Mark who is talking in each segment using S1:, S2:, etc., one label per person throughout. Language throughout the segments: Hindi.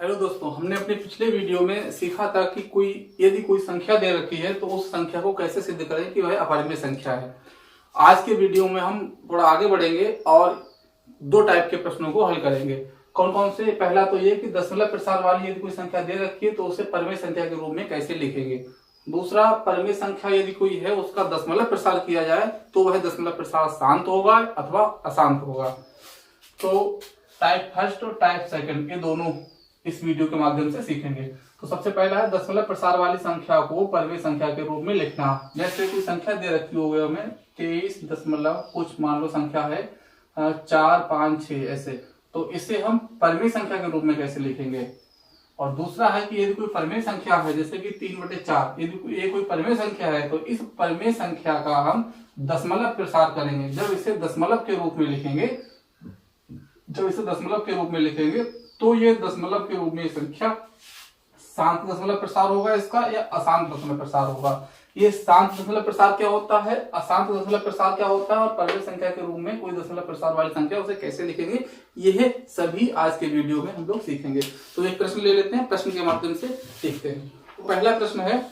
S1: हेलो दोस्तों, हमने अपने पिछले वीडियो में सीखा था कि यदि कोई संख्या दे रखी है तो उस संख्या को कैसे सिद्ध करें कि वह अपरिमेय संख्या है। आज के वीडियो में हम थोड़ा आगे बढ़ेंगे और दो टाइप के प्रश्नों को हल करेंगे। कौन कौन से? पहला तो ये कि दशमलव प्रसार वाली यदि कोई संख्या दे रखी है तो उसे परिमेय संख्या के रूप में कैसे लिखेंगे। दूसरा, परिमेय संख्या यदि कोई है उसका दशमलव प्रसार किया जाए तो वह दशमलव प्रसार शांत होगा अथवा अशांत होगा। तो टाइप फर्स्ट और टाइप सेकंड ये दोनों इस वीडियो के माध्यम से सीखेंगे। तो सबसे पहला है दशमलव प्रसार वाली संख्या को परिमेय संख्या के रूप में लिखना। जैसे कोई संख्या दे रखी हो गई हमें 23 दशमलव कुछ मान लो संख्या है 4 5 6 ऐसे, तो इसे हम परिमेय संख्या के रूप में कैसे लिखेंगे। और दूसरा है कि यदि कोई परिमेय संख्या है जैसे कि 3/4, यदि ये कोई परिमेय संख्या है तो इस परिमेय संख्या का हम दशमलव प्रसार करेंगे। जब इसे दशमलव के रूप में लिखेंगे तो ये दशमलव के रूप में संख्या शांत दशमलव प्रसार होगा इसका या अशांत दशमलव प्रसार होगा। ये शांत दशमलव प्रसार क्या होता है, अशांत दशमलव प्रसार क्या होता है और परिमेय संख्या के रूप में कोई दशमलव प्रसार वाली संख्या उसे कैसे लिखेंगे, यह सभी आज के वीडियो में हम लोग सीखेंगे। तो एक प्रश्न ले लेते हैं, प्रश्न के माध्यम से सीखते हैं। तो पहला प्रश्न है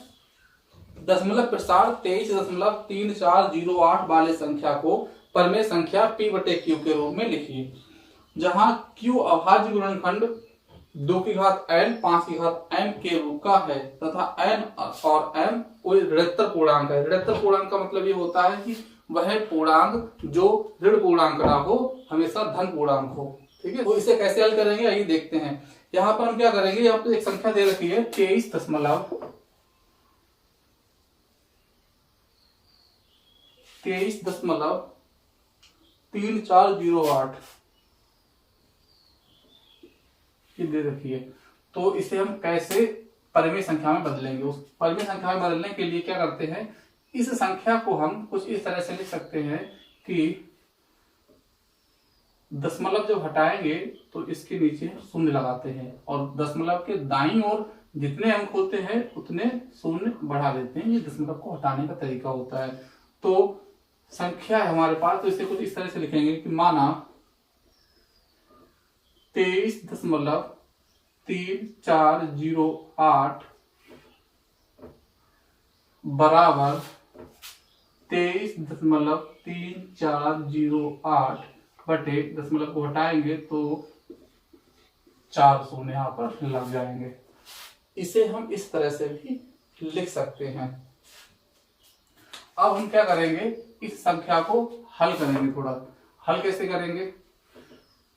S1: दशमलव प्रसार 23.3408 वाले संख्या को परिमेय संख्या p/q के रूप में लिखिए। जहां q अभाज्य गुणनखंड 2 की घात n 5 की घात m के रूप का है तथा n और m कोई ऋणोत्तर पूर्णांक है। ऋणोत्तर पूर्णांक का मतलब ये होता है कि वह पूर्णांक जो ऋण पूर्णांक ना हो, हमेशा धन पूर्णांक हो। ठीक है, तो इसे कैसे हल करेंगे आइए देखते हैं। यहाँ पर हम क्या करेंगे, यहाँ पर एक संख्या दे रखी है 23.3408 दे रखी है। तो इसे हम कैसे परिमेय संख्या में बदलेंगे। उस परिमेय संख्या में बदलने के लिए क्या करते हैं, इस संख्या को हम कुछ इस तरह से लिख सकते हैं कि दशमलव जब हटाएंगे तो इसके नीचे शून्य लगाते हैं और दशमलव के दाईं ओर जितने अंक होते हैं उतने शून्य बढ़ा देते हैं। ये दशमलव को हटाने का तरीका होता है। तो संख्या है हमारे पास, तो इसे कुछ इस तरह से लिखेंगे कि माना 23.3408 बराबर 23.3408 बटे दशमलव को हटाएंगे तो 4 शून्य यहाँ पर लग जाएंगे। इसे हम इस तरह से भी लिख सकते हैं। अब हम क्या करेंगे, इस संख्या को हल करेंगे। थोड़ा हल कैसे करेंगे,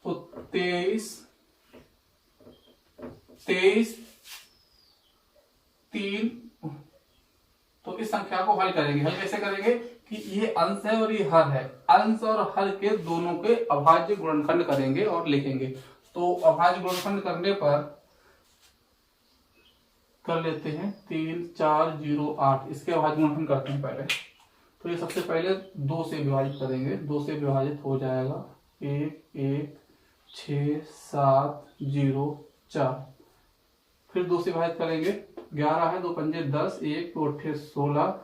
S1: तो 23 3, तो इस संख्या को हल करेंगे। हल कैसे करेंगे कि ये अंश है और ये हर है, अंश और हर के दोनों के अभाज्य गुणनखंड करेंगे और लिखेंगे। तो अभाज्य गुणनखंड करने पर कर लेते हैं 3408, इसके अभाज्य गुणनखंड करते हैं पहले। तो ये सबसे पहले 2 से विभाजित करेंगे, 2 से विभाजित हो जाएगा 1 1 6 7 0 4। फिर 2 से विभाजित करेंगे, 11 है, 2 पंजे 10, 1 2 8 16,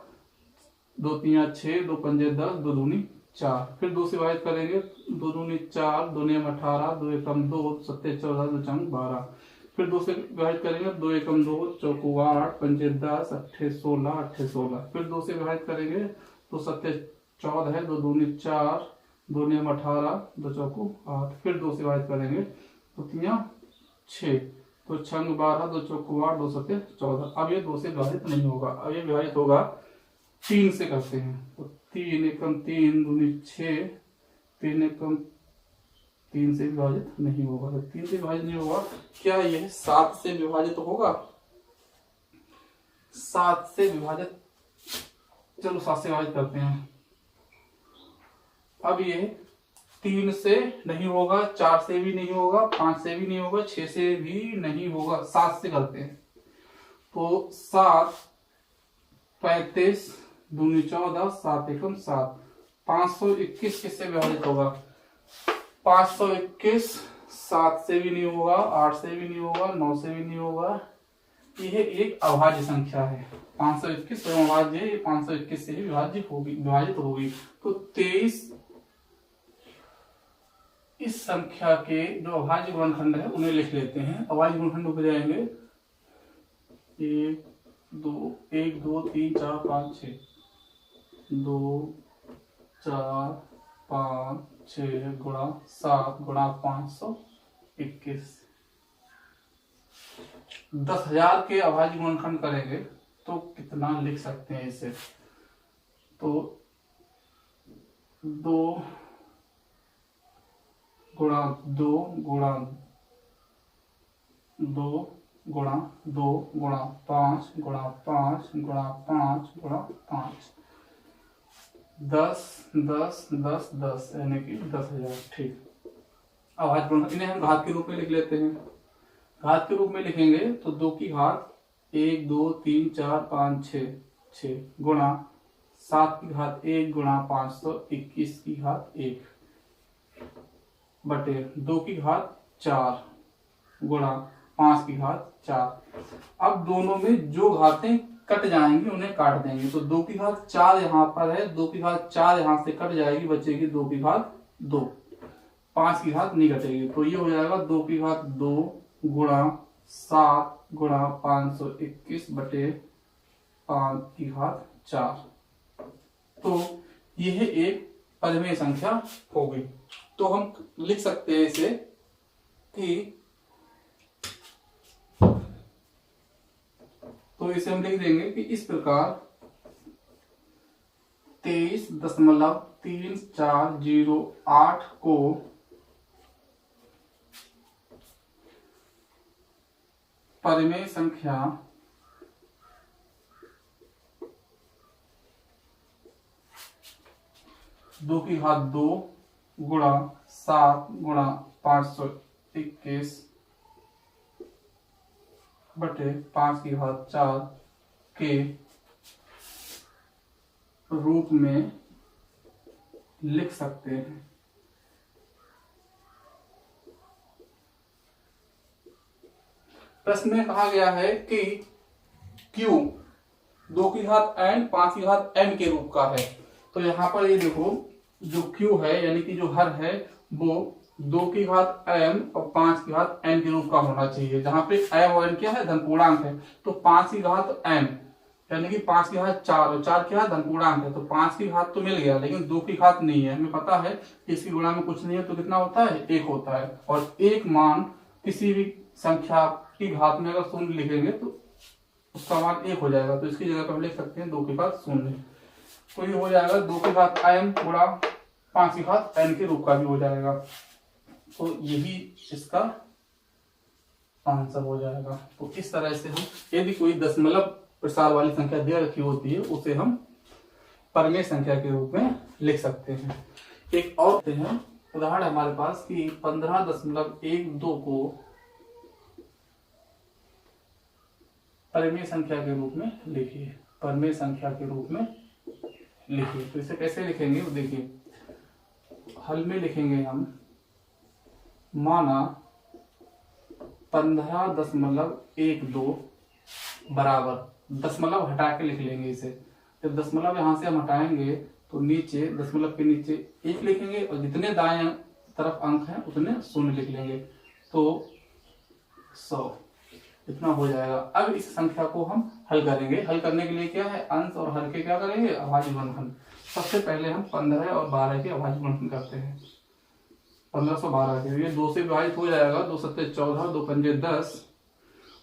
S1: 2 3 6, 2 पंजे 10, 2 दूनी 4। फिर 2 से विभाजित करेंगे, 2 दूनी 4, 2 नियम 18, 2 एकम 2, 7 14, 2 चंग 12। फिर 2 से विभाजित करेंगे, 2 एकम 2, चौको 8, पंजे 10, 8 16, 8 16। फिर 2 से विभाजित करेंगे तो 7 14 है, 2 दूनी 4, 2 नियम 18, 2 चौको 8। फिर 2 से विभाजित करेंगे तो 3 6, तो 6 12, 2 चौको 8, 2 7 14। अब ये 2 से विभाजित नहीं होगा, अब ये विभाजित होगा 3 से करते हैं। तो 3 एकम 3, दूनी 6, 3 एकम 3 से विभाजित नहीं होगा। तो 3 से विभाजित नहीं होगा, क्या यह 7 से विभाजित होगा? 7 से विभाजित, चलो 7 से विभाजित करते हैं। अब ये 3 से नहीं होगा, 4 से भी नहीं होगा, 5 से भी नहीं होगा, 6 से भी नहीं होगा, 7 से करते हैं। तो 7 35 दूनी 14, 7 एकम 7, 521 किससे विभाजित होगा? 521 7 से भी नहीं होगा, 8 से भी नहीं होगा, 9 से भी नहीं होगा। यह एक अभाज्य संख्या है। 521 अभाज्य है, 521 से ही विभाजित होगी। तो 23 इस संख्या के जो अभाज्य गुणनखंड है उन्हें लिख लेते हैं। अभाज्य गुणनखंड हो जाएंगे 1 2 1 2 3 4 5 6 2 4 5 6 गुणा 7 गुणा 521। 10,000 के अभाज्य गुणनखंड करेंगे तो कितना लिख सकते हैं इसे? तो 2 गुणा 2 गुणा 2 गुणा 2 गुणा 5 गुणा 5 गुणा 5 गुणा 5 10 10 10 10 यानी कि 10,000। ठीक। अभाज्य गुणनखंड इन्हें हम घात के रूप में लिख लेते हैं। घात के रूप में लिखेंगे तो 2 की घात 1 2 3 4 5 6 गुणा 7 की घात 1 गुणा 521 की घात 1 बटे 2 की घात 4 गुणा 5 की घात 4। अब दोनों में जो घातें कट जाएंगी उन्हें काट देंगे। तो 2 की घात 4 यहाँ पर है, 2 की घात 4 यहाँ से कट जाएगी, बचेगी 2 की घात 2। 5 की घात नहीं कटेगी, तो ये हो जाएगा 2 की घात 2 गुणा 7 गुणा 521 बटे 5 की घात 4। तो यह एक परिमेय संख्या हो गई। तो हम लिख सकते हैं इसे कि तो इसे हम लिख देंगे कि इस प्रकार 23.3408 को परिमेय संख्या दो की घात 2 गुणा 7 गुणा 521 बटे 5 की घात 4 के रूप में लिख सकते हैं। प्रश्न में कहा गया है कि Q 2 की घात n 5 की घात m के रूप का है। तो यहाँ पर ये देखो जो Q है यानी कि जो हर है वो 2 की घात m और 5 की घात n के रूप का होना चाहिए, जहां पे m और n क्या है? धनपूर्णांक है। तो 5 की घात m यानी कि 5 की घात 4 और 4 क्या है? धनपूर्णांक है। तो 5 की घात तो मिल गया, लेकिन 2 की घात नहीं है। हमें पता है कि इसकी गुणा में कुछ नहीं है, तो कितना होता है? 1 होता है। और एक मान किसी भी संख्या की घात में अगर शून्य लिखेंगे तो उसका मान 1 हो जाएगा। तो इसकी जगह पर हम लिख सकते हैं 2 की घात 0। तो ये हो जाएगा 2 की घात m गुणा 5 की घात n के रूप का भी हो जाएगा। तो यही इसका आंसर हो जाएगा। तो इस तरह से हम यदि कोई दशमलव प्रसार वाली संख्या दे रखी होती है उसे हम परिमेय संख्या के रूप में लिख सकते हैं। एक और उदाहरण हमारे पास कि 15.12 को परिमेय संख्या के रूप में लिखिए। परिमेय संख्या के रूप में लिखिए। तो इसे कैसे लिखेंगे वो देखिए। हल में लिखेंगे हम माना 15.12 बराबर, दशमलव हटा के लिख लेंगे इसे। जब दशमलव यहां से हम हटाएंगे तो नीचे दशमलव के नीचे 1 लिखेंगे और जितने दाएं तरफ अंक हैं उतने 0 लिख लेंगे। तो 100 इतना हो जाएगा। अब इस संख्या को हम हल करेंगे। हल करने के लिए क्या है? अंश और हर के क्या करेंगे? अभाज्य गुणनखंड। सबसे पहले हम 15 और 12 के अभाज्य गुणनखंड करते हैं। 1512 के ये 2 से विभाजित हो जाएगा। 2 सत्ते 14, 2 पंजे 10,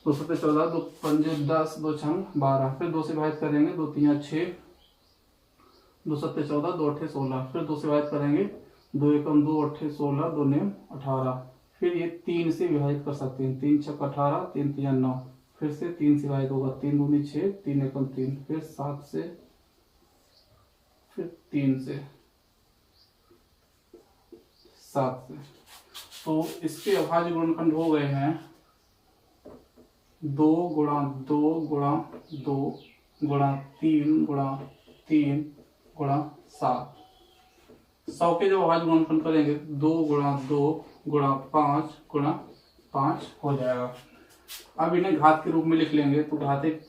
S1: 2 सत्ते 14, 2 पंजे 10, 2 छंग 12। फिर 2 से विभाजित करेंगे, 2 3 6, 2 सत्ते 14, 2 अट्ठे 16। फिर 2 से विभाजित करेंगे, 2 एकम 2 अट्ठे 16, 2 नेम 18। फिर ये 3 से विभाजित कर सकते हैं। 3 छक 18, 3 3 9। फिर से 3 से विभाजित होगा, 3 दूनी 6, 3 एकम 3। फिर 7 से, फिर 3 से, 7 से। तो इसके अभाज्य गुणनखंड हो गए हैं 2 गुणा 2 गुणा 2 गुणा 3 गुणा 3 गुणा 7। 100 के जब अभाज्य गुणनखंड करेंगे 2 गुणा 2 गुणा 5 गुणा 5 हो जाएगा। अब इन्हें घात के रूप में लिख लेंगे। तो घाते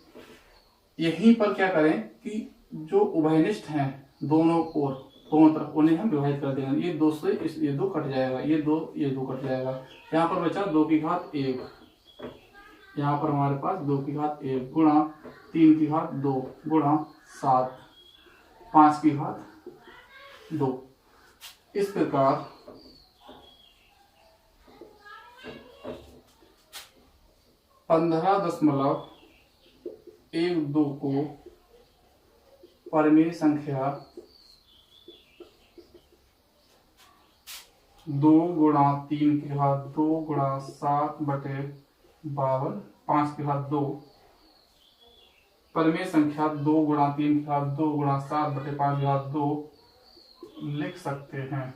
S1: यहीं पर क्या करें कि जो उभयनिष्ठ हैं दोनों ओर, दोनों तरफ उन्हें हम विभाजित कर देंगे। ये 2 से ये 2 कट जाएगा, ये 2 कट जाएगा। यहाँ पर बचा 2 की घात 1, यहाँ पर हमारे पास 2 की घात 1 गुणा 3 की घात 2 गुणा 7 5 की घात 2। इस प्रकार 15.12 को परिमेय संख्या 2 गुणा 3 की घात 2 गुणा 7/52 5 की घात 2 परिमेय संख्या 2 गुणा 3 की घात 2 गुणा 7/5 की घात 2 लिख सकते हैं।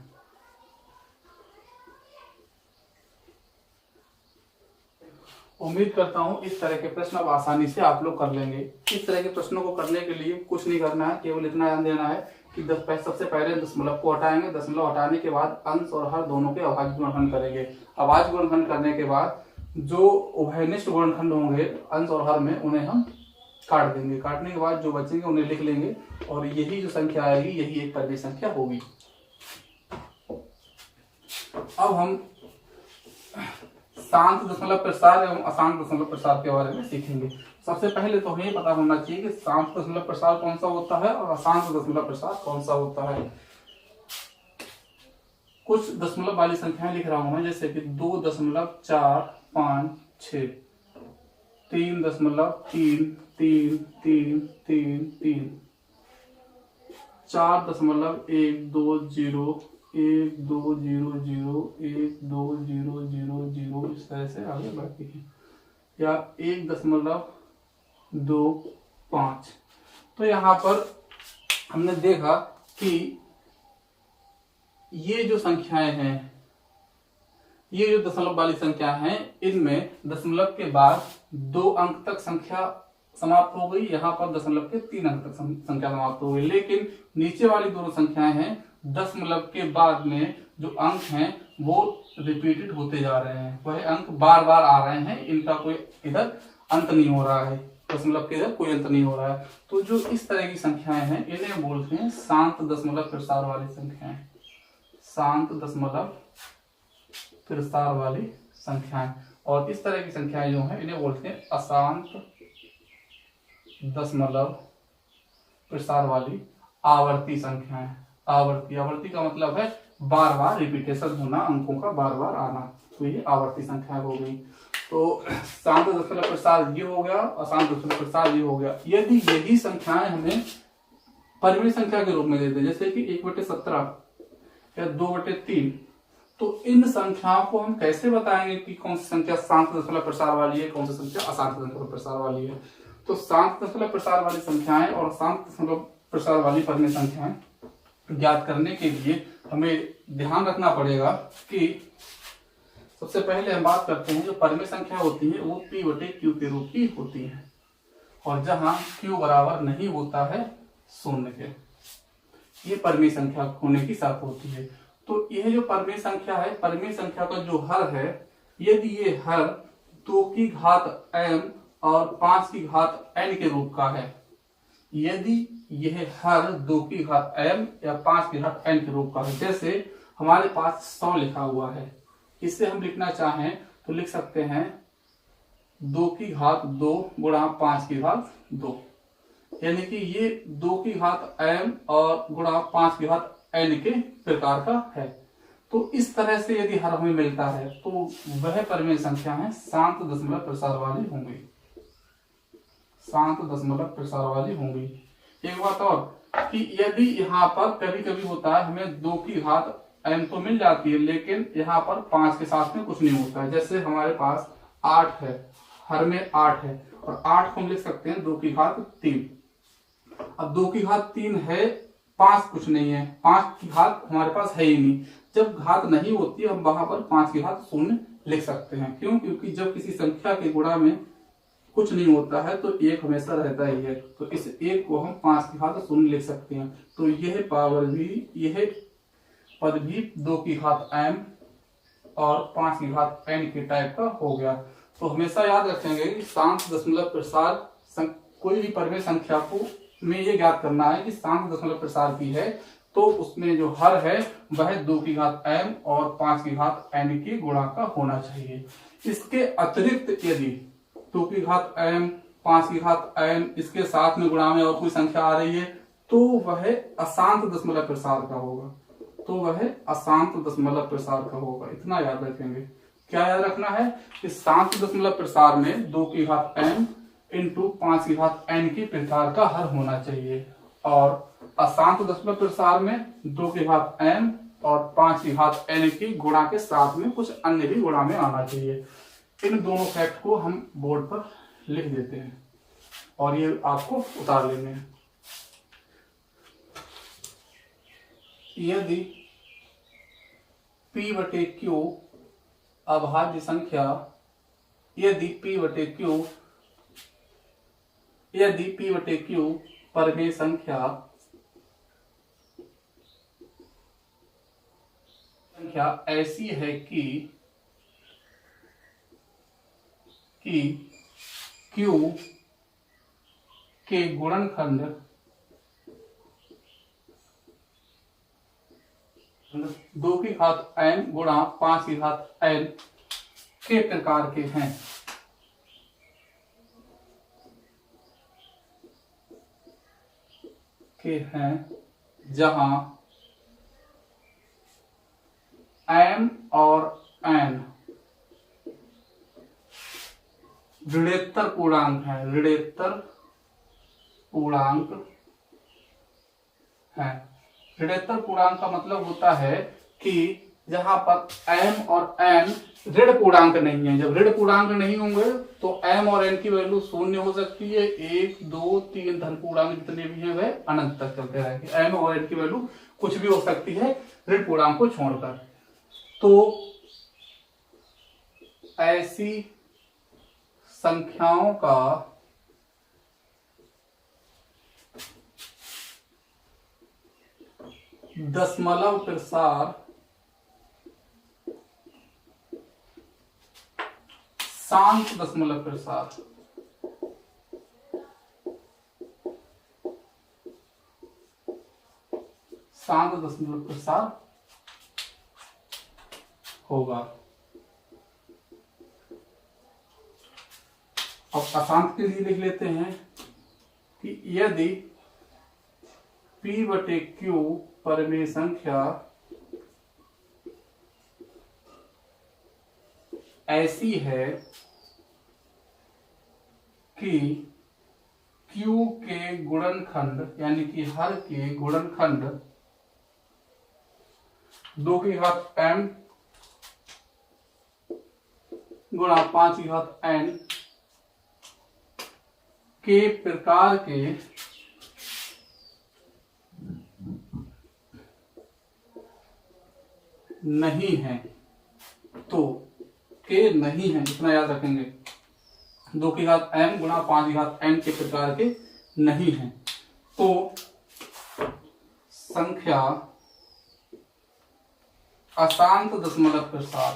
S1: उम्मीद करता हूं इस तरह के प्रश्न अब आसानी से आप लोग कर लेंगे। इस तरह के प्रश्नों को करने के लिए कुछ नहीं करना है, केवल इतना ध्यान देना है कि सबसे पहले दशमलव को हटाएंगे, दशमलव हटाने के बाद अंश और हर दोनों के अभाज्य गुणनखंड करेंगे। अभाज्य गुणनखंड करने के बाद जो उभयनिष्ठ गुणनखंड होंगे अंश और हर में उन्हें हम काट देंगे। काटने के बाद जो बचेंगे उन्हें लिख लेंगे और यही जो संख्या आएगी यही एक परिमेय संख्या होगी। अब हम शांत दशमलव प्रसार एवं अशांत दशमलव प्रसार के बारे में सीखेंगे। सबसे पहले तो हमें पता होना चाहिए कि शांत दशमलव प्रसार कौन सा होता है और अशांत दशमलव प्रसार कौन सा होता है। कुछ दशमलव वाली संख्याएं लिख रहा हूं मैं, जैसे कि 2.456 3.33333 4.120 1200 इस तरह से आगे बढ़ती है, या 1.25। तो यहाँ पर हमने देखा कि ये जो संख्याएं हैं, ये जो दशमलव वाली संख्या हैं, इनमें दशमलव के बाद 2 अंक तक संख्या समाप्त हो गई, यहाँ पर दशमलव के 3 अंक तक संख्या समाप्त हो गई। लेकिन नीचे वाली दोनों संख्याएं हैं, दशमलव के बाद में जो अंक हैं वो रिपीटेड होते जा रहे हैं, वह अंक बार बार आ रहे हैं, इनका कोई इधर अंत नहीं हो रहा है, दशमलव के इधर कोई अंत नहीं हो रहा है। तो जो इस तरह की संख्याएं हैं इन्हें बोलते हैं शांत दशमलव प्रसार वाली संख्याएं। शांत दशमलव प्रसार वाली संख्याएं। और इस तरह की संख्याएं जो हैं इन्हें बोलते हैं अशांत दशमलव प्रसार वाली आवर्ती संख्याएं। आवर्ती का मतलब है बार बार रिपीटेशन होना, अंकों का बार बार आना, तो ये आवर्ती संख्या हो गई। तो शांत दशमलव प्रसार ये हो गया, अशांत दशमलव प्रसार ये हो गया। यदि यही संख्याएं हमें परिमेय संख्या के रूप में देते, जैसे कि 1/17 या 2/3, तो इन संख्याओं को हम कैसे बताएंगे कि कौन सी संख्या शांत दशमलव प्रसार वाली है, कौन सी संख्या अशांत दशमलव प्रसार वाली है। तो शांत दशमलव प्रसार वाली संख्याएं और अशांत दशमलव प्रसार वाली परिमेय संख्याएं ज्ञात करने के लिए हमें ध्यान रखना पड़ेगा कि सबसे पहले हम बात करते हैं जो परिमेय संख्या होती है वो P/Q के रूप की होती है, और जहां Q बराबर नहीं होता है 0 के, ये परिमेय संख्या होने की साथ होती है। तो यह जो परिमेय संख्या है, परिमेय संख्या का जो हर है, यदि ये हर 2 की घात m और 5 की घात n के रूप का है, यदि यह हर 2 की घात m या 5 की घात n के रूप का है, जैसे हमारे पास 100 लिखा हुआ है, इससे हम लिखना चाहें तो लिख सकते हैं 2 की घात 2 गुणा 5 की घात 2, यानी कि ये 2 की घात m और गुणा 5 की घात n के प्रकार का है। तो इस तरह से यदि हर हमें मिलता है तो वह परिमेय संख्या है शांत दशमलव प्रसार वाली होंगी, शांत दशमलव प्रसार वाली होंगी। एक बात और कि यदि यहाँ पर कभी कभी होता है हमें 2 की घात m तो मिल जाती है, लेकिन यहाँ पर 5 के साथ में कुछ नहीं होता है, जैसे हमारे पास 8 है, हर में 8 है, और 8 को हम लिख सकते हैं 2 की घात 3। अब 2 की घात 3 है, 5 कुछ नहीं है, 5 की घात हमारे पास है ही नहीं। जब घात नहीं होती हम वहां पर 5 की घात 0 लिख सकते हैं। क्यों? क्योंकि जब किसी संख्या के गुणा में कुछ नहीं होता है तो 1 हमेशा रहता ही है, तो इस 1 को हम 5 की घात 0 लिख सकते हैं। तो यह पद भी 2 की घात m और 5 की घात n के टाइप का हो गया। तो हमेशा याद रखेंगे कि शांत दशमलव प्रसार कोई भी परिमेय संख्या को में ये ज्ञात करना है कि शांत दशमलव प्रसार की है तो उसमें जो हर है वह 2 की घात m और 5 की घात n के गुणा का होना चाहिए। इसके अतिरिक्त यदि 2 की घात m 5 की घात n इसके साथ में गुणा में और कोई संख्या आ रही है तो वह अशांत दशमलव प्रसार का होगा, तो वह अशांत दशमलव प्रसार का होगा। इतना याद रखेंगे। क्या याद रखना है कि शांत दशमलव प्रसार में 2 की घात m इंटू 5 की घात n के प्रकार का हर होना चाहिए, और अशांत दशमलव प्रसार में 2 की घात m और 5 की घात n की गुणा के साथ में कुछ अन्य भी गुणा में आना चाहिए। इन दोनों फैक्ट को हम बोर्ड पर लिख देते हैं और ये आपको उतार लेने हैं। यदि P बटे Q अभाज्य संख्या, यदि P बटे Q परिमेय संख्या ऐसी है कि Q के गुणनखंड 2 की घात n गुणा 5 की घात n के प्रकार के हैं, जहां m और n ऋणेतर पूर्णांक है, ऋणेतर पूर्णांक का मतलब होता है कि जहां पर m और n ऋण पूर्णांक नहीं है। जब ऋण पूर्णांक नहीं होंगे तो m और n की वैल्यू शून्य हो सकती है, 1 2 3 धन पूर्णांक जितने भी हैं वह अनंत तक चलते रहेंगे। m और n की वैल्यू कुछ भी हो सकती है ऋण पूर्णांक को छोड़कर। तो ऐसी संख्याओं का दशमलव प्रसार शांत दशमलव प्रसार होगा। अब अशांत के लिए लिख लेते हैं कि यदि P बटे Q परिमेय संख्या ऐसी है कि Q के गुणनखंड यानी कि हर के गुणनखंड 2 की घात m गुणा 5 की घात n के प्रकार के नहीं है, तो के नहीं है इतना याद रखेंगे। 2 की घात m गुणा 5 की घात n के प्रकार के नहीं है, तो संख्या अशांत दशमलव प्रसार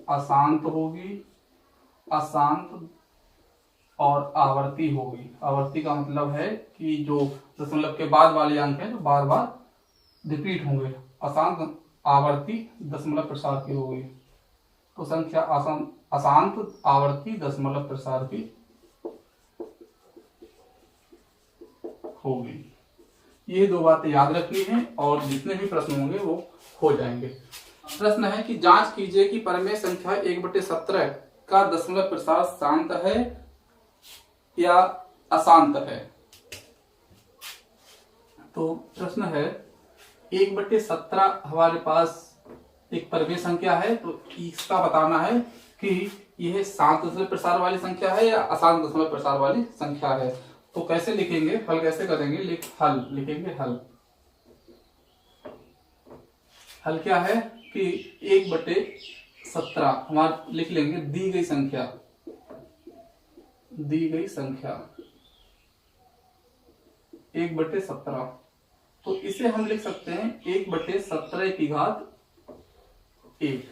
S1: अशांत होगी, अशांत और आवर्ती होगी। आवर्ती का मतलब है कि जो दशमलव के बाद वाले अंक हैं जो बार बार रिपीट होंगे, अशांत आवर्ती दशमलव प्रसार की होगी। तो संख्या अशांत आवर्ती दशमलव प्रसार की होगी। ये 2 बातें याद रखनी है और जितने भी प्रश्न होंगे वो हो जाएंगे। प्रश्न है कि जांच कीजिए कि परिमेय संख्या 1/17 का दशमलव प्रसार शांत है या अशांत है। तो प्रश्न है 1/17 हमारे पास एक परिमेय संख्या है, तो इसका बताना है कि यह शांत दशमलव प्रसार वाली संख्या है या अशांत दशमलव प्रसार वाली संख्या है। तो कैसे लिखेंगे, हल कैसे करेंगे, हल लिखेंगे। हल क्या है कि 1/17 हमारा लिख लेंगे दी गई संख्या 1/17। तो इसे हम लिख सकते हैं 1/17 की घात 1।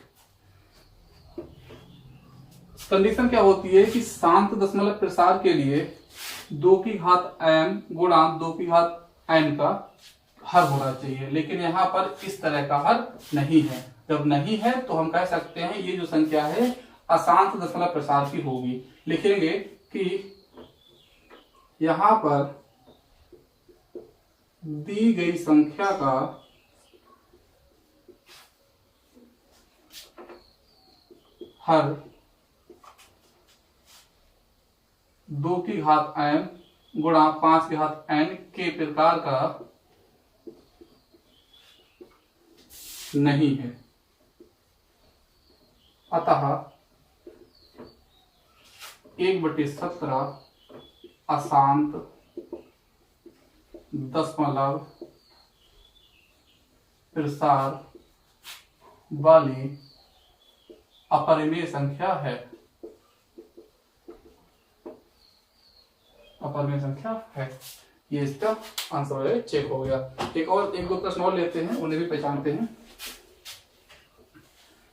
S1: कंडीशन क्या होती है कि शांत दशमलव प्रसार के लिए 2 की घात m गुणा 2 की घात n का हर होना चाहिए, लेकिन यहाँ पर इस तरह का हर नहीं है। जब नहीं है तो हम कह सकते हैं ये जो संख्या है अशांत दशमलव प्रसार की होगी। लिखेंगे कि यहाँ पर दी गई संख्या का हर 2 की घात n गुणा 5 की घात n के प्रकार का नहीं है। अतः 1/17 अशांत दशमलव प्रसार वाली अपरिमेय संख्या है। अपरिमेय संख्या है। ये इसका आंसर है, चेक हो गया। एक दो प्रश्न और लेते हैं, उन्हें भी पहचानते हैं।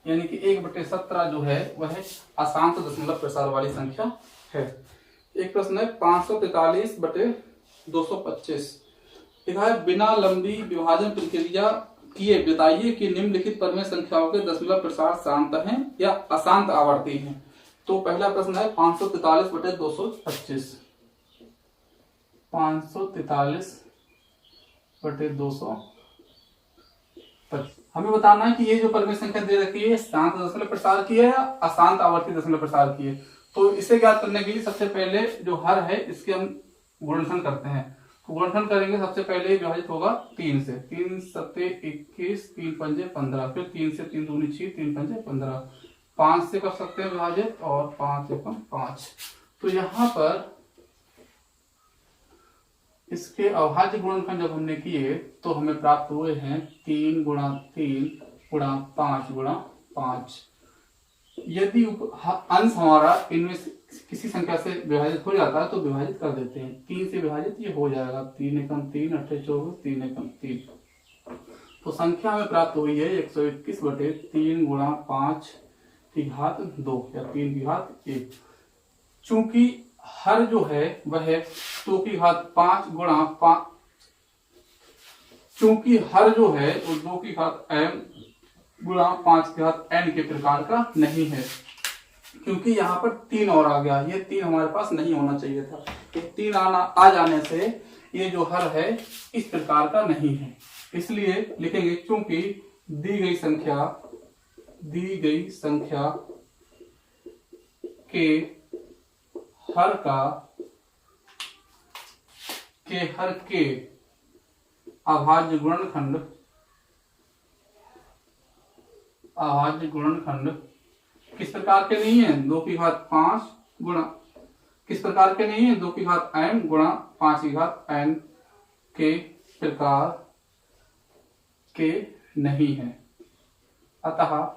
S1: यानी कि 1/17 जो है वह अशांत दशमलव प्रसार वाली संख्या है। एक प्रश्न है 543/225। लिखा है बिना लंबी विभाजन प्रक्रिया किए बताइए कि निम्नलिखित परिमेय संख्याओं के दशमलव प्रसार शांत हैं या अशांत आवर्ती हैं। तो पहला प्रश्न है 543/225। 543/225। हमें बताना है कि ये जो परिमेय संख्या दे रखी है शांत दशमलव प्रसार की है या अशांत आवर्ती दशमलव प्रसार की है। तो इसे ज्ञात करने के लिए सबसे पहले जो हर है इसके हम गुणनखंड करते हैं। तो गुणनखंड करेंगे, सबसे पहले विभाजित होगा 3 से। 3 सत्ते 21, 3 पंजे 15, फिर 3 से 3 दूनी 6, 3 पंजे 15। 5 से कर सकते हैं विभाजित और 5 एकम 5। तो यहाँ पर इसके अभाज्य गुणनखंड जब हमने किए तो हमें प्राप्त हुए हैं 3 गुणा 3 गुणा 5 गुणा 5। यदि अंश हमारा इनमें से किसी संख्या से विभाजित हो जाता है तो विभाजित कर देते हैं। 3 से विभाजित ये हो जाएगा, 3 एकम 3, 8 24, 3 एकम 3। तो संख्या हमें प्राप्त हुई है 121/3 गुणा 5 की घात 2 या 3 की घात 1। चूंकि हर जो है वह 2 की घात 5 गुणा 5, चूंकि हर जो है वो 2 की घात m गुणा 5 की घात n के प्रकार का नहीं है, क्योंकि यहाँ पर 3 और आ गया। ये 3 हमारे पास नहीं होना चाहिए था। ये 3 आ जाने से ये जो हर है इस प्रकार का नहीं है। इसलिए लिखेंगे क्योंकि दी गई संख्या के हर के अभाज्य गुणनखंड किस प्रकार के नहीं है? 2 की घात 5 गुणा, किस प्रकार के नहीं है? 2 की घात m गुणा 5 की घात n के प्रकार के नहीं है। अतः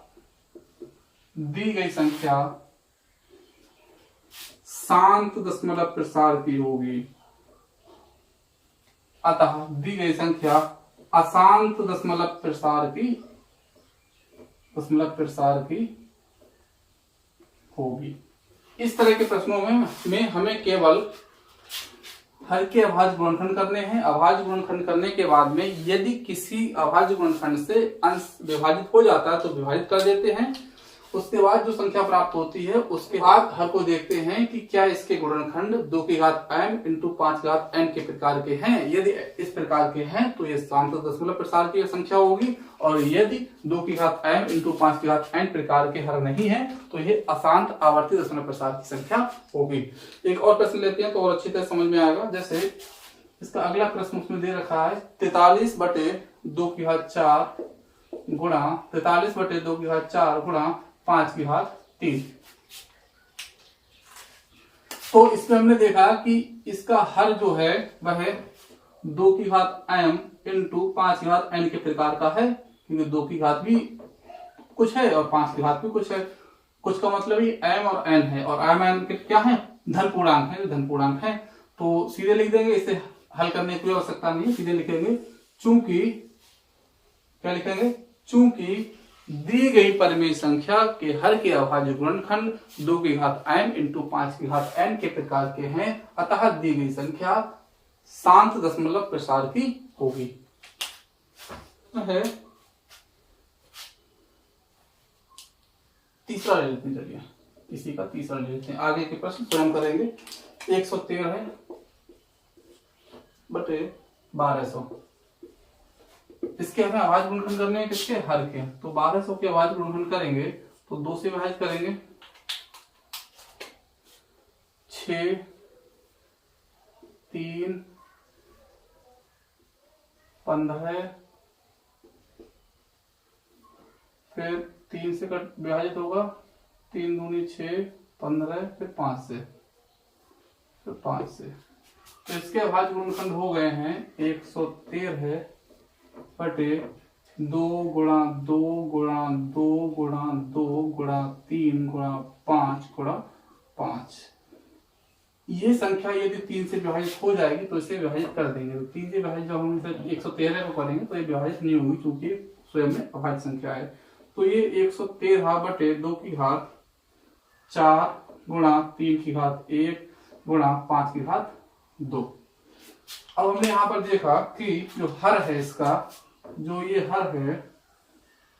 S1: दी गई संख्या शांत दशमलव प्रसार की होगी। अतः दी गई संख्या अशांत दशमलव प्रसार की होगी। इस तरह के प्रश्नों में हमें केवल हर के अभाज्य गुणनखंड करने हैं। अभाज्य गुणनखंड करने के बाद में यदि किसी अभाज्य गुणनखंड से अंश विभाजित हो जाता है तो विभाजित कर देते हैं। उसके बाद जो संख्या प्राप्त होती है उसके बाद हर को देखते हैं कि क्या इसके गुणनखंड 2 की घात m इंटू 5 की घात n के प्रकार के हैं। यदि इस प्रकार के हैं तो ये शांत दशमलव प्रसार की संख्या होगी, और यदि 2 की घात m इंटू 5 की घात n प्रकार के हर नहीं है तो ये अशांत आवर्ती दशमलव प्रसार की संख्या होगी। एक और प्रश्न लेते हैं तो और अच्छी तरह समझ में आएगा। जैसे इसका अगला प्रश्न उसमें दे रखा है 43/2 की घात 4 गुणा 43/2 की घात 4 गुणा 5 की घात 3। तो इसमें हमने देखा कि इसका हर जो है वह 2 की घात m इंटू 5 की घात n के प्रकार का है, क्योंकि 2 की घात भी कुछ है और 5 की घात भी कुछ है। कुछ का मतलब ही m और n है, और m n के क्या है? धन पूर्णांक है, धन पूर्णांक है। तो सीधे लिख देंगे, इसे हल करने की आवश्यकता नहीं है। सीधे लिखेंगे चूंकि, क्या लिखेंगे? चूंकि दी गई परिमेय संख्या के हर के अभाज्य गुणनखंड 2 की घात m इंटू 5 की घात n के प्रकार के हैं, अतः दी गई संख्या शांत दशमलव प्रसार की होगी। है तीसरा ले लेते हैं। चलिए इसी का तीसरा ले लेते हैं। आगे के प्रश्न स्वयं करेंगे। 113 है बटे 1200, इसके हमें आवाज गुणनखंड करने हैं किसके, हर के। तो 1200 के आवाज गुणनखंड करेंगे तो 2 से विभाजित करेंगे, 6 3 15, फिर 3 से कट विभाजित होगा, 3 दूनी 6 15, फिर 5 से, फिर 5 से। तो इसके अभाज्य गुणनखंड हो गए हैं 113 बटे 2 गुणा 2 गुणा 2 गुणा 2 गुणा 3 गुणा 5 गुणा 5। ये संख्या यदि 3 से विभाजित हो जाएगी तो इसे विभाजित कर देंगे। तो 3 से विभाजित जब हम इसे 113 को करेंगे तो ये विभाजित नहीं होगी क्योंकि स्वयं में अभाज्य संख्या है। तो ये 113 बटे 2 की घात 4 गुणा 3 की घात 1 गुणा 5 की घात 2। अब हमने यहाँ पर देखा कि जो हर है इसका, जो ये हर है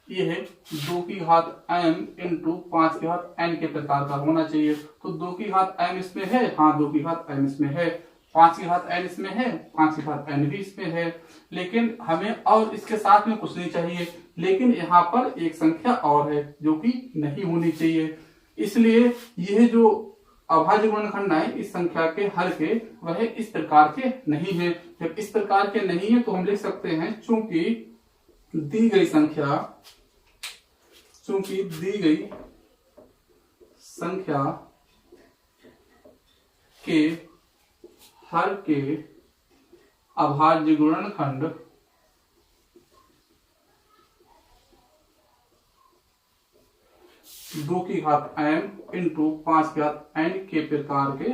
S1: ये है 2 की घात m इंटू 5 की घात n के प्रकार का होना चाहिए। तो 2 की घात m इसमें है, हाँ 2 की घात m इसमें है, 5 की घात n इसमें है, 5 की घात n भी इसमें है। लेकिन हमें और इसके साथ में कुछ नहीं चाहिए, लेकिन यहाँ पर एक संख्या और है जो कि नहीं होनी चाहिए। इसलिए यह जो अभाज्य गुणनखंड है इस संख्या के हर के वह इस प्रकार के नहीं है। जब इस प्रकार के नहीं है तो हम लिख सकते हैं चूंकि दी गई संख्या के हर के अभाज्य गुणनखंड दो की घात m इंटू 5 की घात n के प्रकार के